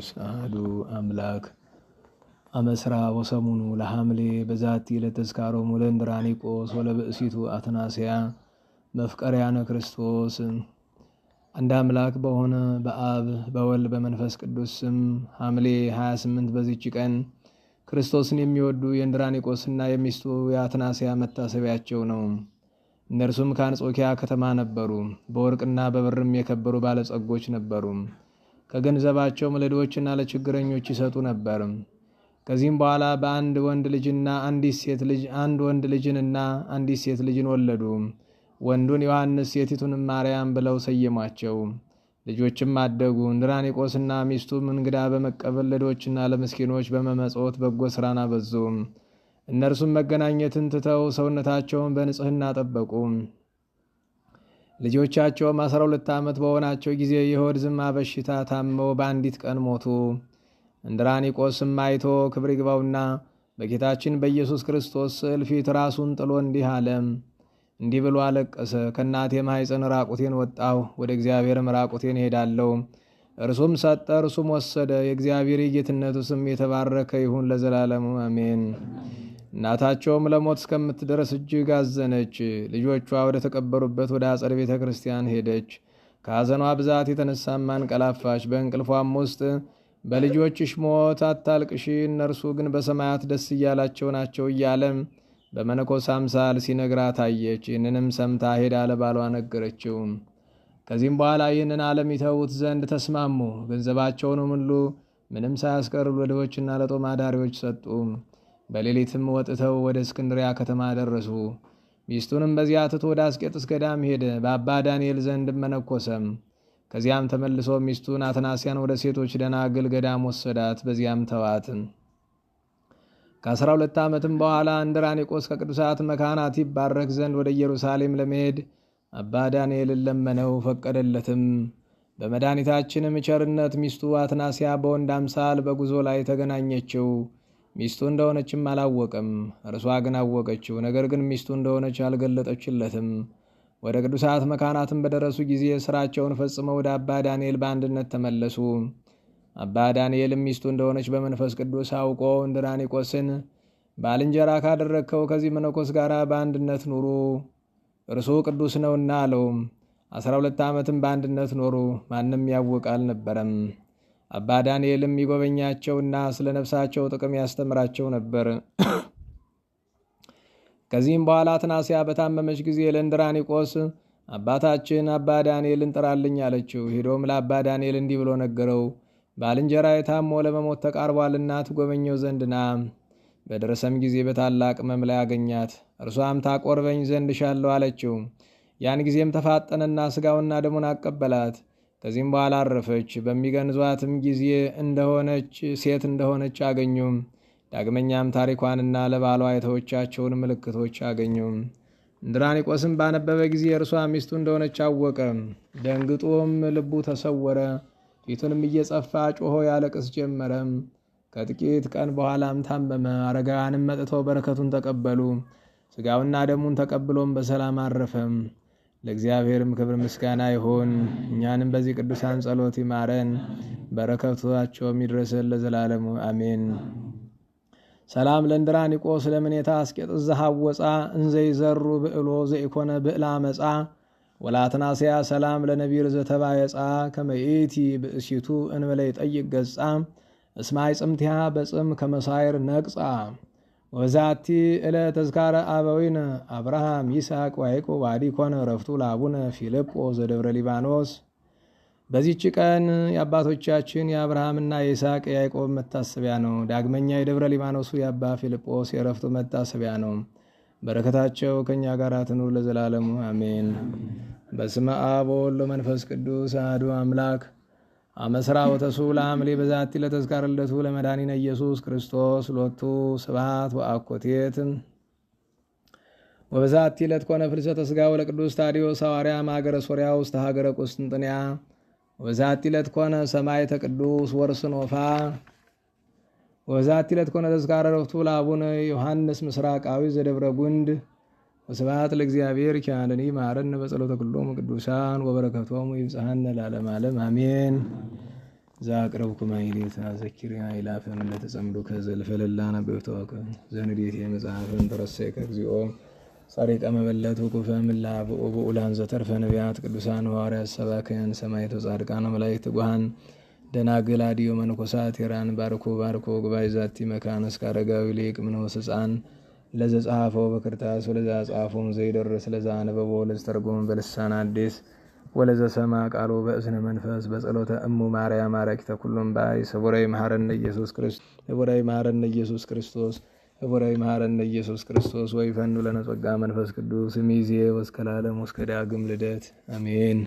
ቅዱስ አሐዱ አምላክ አመስራ ወሰሙኑ ለሐምሌ በዛቲ ለተዝካሮሙ ለእንድራኒቆስ ወለብእሲቱ አትናስያ መፍቀርያነ ክርስቶስ። አንድ አምላክ በሆነ በአብ በወልድ በመንፈስ ቅዱስ ስም ሐምሌ 28 በዚች ቀን ክርስቶስን የሚወዱ የእንድራኒቆስና የሚስቱ የአትናስያ መታሰቢያቸው ነው። እነርሱም ከአንጾኪያ ከተማ ነበሩ። በወርቅና በብርም የከበሩ ባለጸጎች ነበሩ። ከገንዘባቸውም ለድሆችና ለችግረኞች ይሰጡ ነበር። ከዚህም በኋላ በአንድ ወንድ ልጅና አንዲት ሴት ልጅ አንድ ወንድ ልጅንና አንዲት ሴት ልጅን ወለዱ። ወንዱን ዮሐንስ ሴቲቱንም ማርያም ብለው ሰየሟቸው። ልጆችም አደጉ። እንድራኒቆስና ሚስቱም እንግዳ በመቀበል ለድሆችና ለምስኪኖች በመመጽወት በጎ ሥራን አበዙ። እነርሱም መገናኘትን ትተው ሰውነታቸውን በንጽሕና ጠበቁ። ልጆቻቸውም 12 ዓመት በሆናቸው ጊዜ የሆድ ዝማ በሽታ ታመው በአንዲት ቀን ሞቱ። እንድራኒቆስም አይቶ ክብር ይግባውና በጌታችን በኢየሱስ ክርስቶስ ስዕል ፊት ራሱን ጥሎ እንዲህ አለ። እንዲህ ብሎ አለቀሰ። ከእናቴ ማኅፀን ራቁቴን ወጣሁ፣ ወደ እግዚአብሔርም ራቁቴን ሄዳለሁ። እርሱም ሰጠ፣ እርሱም ወሰደ። የእግዚአብሔር የጌትነቱ ስም የተባረከ ይሁን ለዘላለሙ አሜን። እናታቸውም ለሞት እስከምትደርስ እጅግ አዘነች። ልጆቿ ወደ ተቀበሩበት ወደ አጸደ ቤተ ክርስቲያን ሄደች። ከሐዘኗ ብዛት የተነሳም አንቀላፋች። በእንቅልፏም ውስጥ በልጆችሽ ሞት አታልቅሺ፣ እነርሱ ግን በሰማያት ደስ እያላቸው ናቸው እያለም በመነኮስ አምሳል ሲነግራት አየች። ይህንንም ሰምታ ሄዳ ለባሏ ነገረችው። ከዚህም በኋላ ይህንን ዓለም ይተዉት ዘንድ ተስማሙ። ገንዘባቸውንም ሁሉ ምንም ሳያስቀሩ ለድሆችና ለጦም አዳሪዎች ሰጡ። በሌሊትም ወጥተው ወደ እስክንድሪያ ከተማ ደረሱ። ሚስቱንም በዚያ ትቶ ወደ አስቄጥስ ገዳም ሄደ። በአባ ዳንኤል ዘንድ መነኮሰም። ከዚያም ተመልሶ ሚስቱን አትናስያን ወደ ሴቶች ደናግል ገዳም ወሰዳት። በዚያም ተዋት። ከ12 ዓመትም በኋላ እንድራኒቆስ ከቅዱሳት መካናት ይባረክ ዘንድ ወደ ኢየሩሳሌም ለመሄድ አባ ዳንኤልን ለመነው፣ ፈቀደለትም። በመድኃኒታችንም ቸርነት ሚስቱ አትናስያ በወንድ አምሳል በጉዞ ላይ ተገናኘችው። ሚስቱ እንደሆነችም አላወቀም። እርሷ ግን አወቀችው። ነገር ግን ሚስቱ እንደሆነች አልገለጠችለትም። ወደ ቅዱሳት መካናትም በደረሱ ጊዜ ስራቸውን ፈጽመው ወደ አባ ዳንኤል በአንድነት ተመለሱ። አባ ዳንኤልም ሚስቱ እንደሆነች በመንፈስ ቅዱስ አውቆ እንድራኒቆስን ባልንጀራ ካደረግከው ከዚህ መነኮስ ጋር በአንድነት ኑሩ፣ እርሱ ቅዱስ ነውና አለው። 12 ዓመትም በአንድነት ኖሩ። ማንም ያወቀ አልነበረም። አባ ዳንኤልም ይጎበኛቸውና ስለ ነፍሳቸው ጥቅም ያስተምራቸው ነበር። ከዚህም በኋላ አትናስያ በታመመች ጊዜ ለእንድራኒቆስ አባታችን አባ ዳንኤልን ጥራልኝ አለችው። ሄዶም ለአባ ዳንኤል እንዲህ ብሎ ነገረው። ባልንጀራ የታሞ ለመሞት ተቃርቧልና ትጎበኘው ዘንድ ና። በደረሰም ጊዜ በታላቅ ሕመም ላይ አገኛት። እርሷም ታቆርበኝ ዘንድ ሻለው አለችው። ያን ጊዜም ተፋጠነና ሥጋውና ደሙን አቀበላት። ከዚህም በኋላ አረፈች። በሚገንዟትም ጊዜ ሴት እንደሆነች አገኙም። ዳግመኛም ታሪኳንና ለባሏ የተወቻቸውን ምልክቶች አገኙም። እንድራኒቆስም ባነበበ ጊዜ እርሷ ሚስቱ እንደሆነች አወቀ። ደንግጦም ልቡ ተሰወረ። ፊቱንም እየጸፋ ጮሆ ያለቅስ ጀመረ። ከጥቂት ቀን በኋላም ታመመ። አረጋውያንም መጥተው በረከቱን ተቀበሉ። ሥጋውና ደሙን ተቀብሎም በሰላም አረፈ። ለእግዚአብሔርም ክብር ምስጋና ይሁን። እኛንም በዚህ ቅዱሳን ጸሎት ይማረን፣ በረከታቸውም ይድረሰን ለዘላለሙ አሜን። ሰላም ለእንድራኒቆስ ለምኔታ አስቄጥስ ዘሐወፃ እንዘይዘሩ ብዕሎ ዘኢኮነ ብዕላ መጻ ወላትናስያ ሰላም ለነቢር ዘተባየጻ ከመይእቲ ብእሲቱ እንበለ ይጠይቅ ገጻ እስማይ ጽምቲያ በጽም ከመሳይር ነቅጻ ወዛቲ እለ ተዝካረ አበዊነ አብርሃም ይስሐቅ ወያዕቆብ ዋዲ ኮነ ረፍቱ ለአቡነ ፊልጶስ ዘደብረ ሊባኖስ። በዚህች ቀን የአባቶቻችን የአብርሃምና የይስሐቅ የያዕቆብ መታሰቢያ ነው። ዳግመኛ የደብረ ሊባኖሱ የአባ ፊልጶስ የረፍቱ መታሰቢያ ነው። በረከታቸው ከእኛ ጋር ትኑር ለዘላለሙ አሜን። በስመ አብ ወወልድ ወመንፈስ ቅዱስ አሐዱ አምላክ አመስራ ወተሱ ለሐምሌ በዛቲ ለተዝካረ ልደቱ ለመድኃኒነ ኢየሱስ ክርስቶስ ሎቱ ስብሐት ወአኮቴት። ወበዛቲ ዕለት ኮነ ፍልሰተ ሥጋው ለቅዱስ ታዲዮስ ሐዋርያ ማገረ ሶርያ ውስተ ሀገረ ቁስጥንጥንያ። ወበዛቲ ዕለት ኮነ ሰማዕተ ቅዱስ ወርስኖፋ። ወበዛቲ ዕለት ኮነ ተዝካረ ዕረፍቱ ለአቡነ ዮሐንስ ምስራቃዊ ዘደብረ ጉንድ። ወስብሐት ለእግዚአብሔር ኪያነኒ ማረን በጸሎተ ኩሎሙ ቅዱሳን ወበረከቶሙ ይብጽሐነ ለዓለመ ዓለም አሜን። ዛቅረብኩማ ይሌታ ዘኪርያ ይላፈን ለተጸምዱ ከዘልፈለላ ነብብተወከ ዘንዴት የመጽሐፍን ተረሰይከ እግዚኦ ጻድቃ መበለት ወቁፈ ምላ በኡላን ዘተርፈ ነቢያት ቅዱሳን ሐዋርያት ሰባክያን ሰማዕታት ጻድቃን መላእክት ጉሃን ደናግል አድዮ መነኮሳት ሄራን ባርኮ ባርኮ ጉባኤ ዛቲ መካነ እስከ አረጋዊ ሊቅ ምንውስ ሕፃን ለዘ ጻፈው በክርታስ ወለዛ ጻፈውን ዘይደርስ ለዛ ነበቦ ለዘተርጎም በልሳን አዲስ ወለዘ ሰማ ቃሉ በእዝነ መንፈስ በጸሎተ እሙ ማርያም አራቂተ ኩሉም ባይ ሰቦራይ መሐረነ ኢየሱስ ክርስቶስ ሰቦራይ መሐረነ ኢየሱስ ክርስቶስ ሰቦራይ መሐረነ ኢየሱስ ክርስቶስ ወይ ፈኑ ለነ ጸጋ መንፈስ ቅዱስ ሚዜ ወስከላለም ወስከ ዳግም ልደት አሜን።